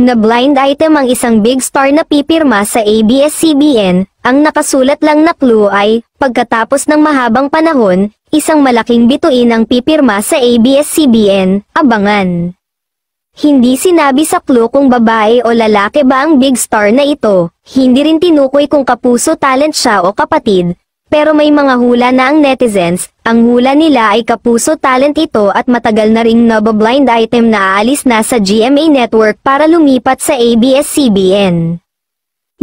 Na blind item ang isang big star na pipirma sa ABS-CBN, ang nakasulat lang na clue ay, pagkatapos ng mahabang panahon, isang malaking bituin ang pipirma sa ABS-CBN, abangan. Hindi sinabi sa clue kung babae o lalaki ba ang big star na ito, hindi rin tinukoy kung kapuso talent siya o kapatid, pero may mga hula na ang netizens, ang hula nila ay kapuso talent ito at matagal na ring nabablind item na aalis na sa GMA Network para lumipat sa ABS-CBN.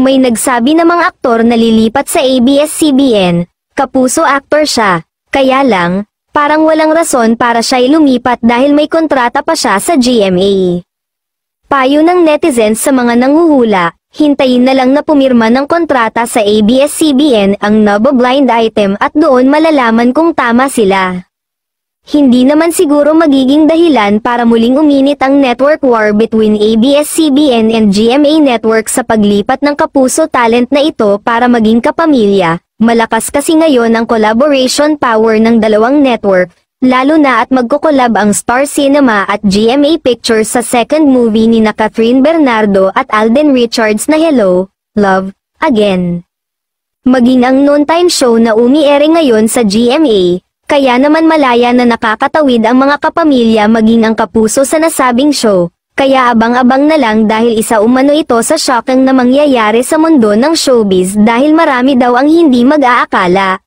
May nagsabi namang aktor na lilipat sa ABS-CBN, kapuso actor siya, kaya lang, parang walang rason para siya'y lumipat dahil may kontrata pa siya sa GMA. Payo ng netizens sa mga nanguhula, hintayin na lang na pumirma ng kontrata sa ABS-CBN ang nabablind item at doon malalaman kung tama sila. Hindi naman siguro magiging dahilan para muling uminit ang network war between ABS-CBN and GMA Network sa paglipat ng kapuso talent na ito para maging kapamilya. Malakas kasi ngayon ang collaboration power ng dalawang network, lalo na at magko-collab ang Star Cinema at GMA Pictures sa second movie ni Catherine Bernardo at Alden Richards na Hello, Love, Again. Maging ang noontime show na umiere ngayon sa GMA, kaya naman malaya na nakakatawid ang mga kapamilya maging ang kapuso sa nasabing show, kaya abang-abang na lang dahil isa umano ito sa shocking na mangyayari sa mundo ng showbiz dahil marami daw ang hindi mag-aakala.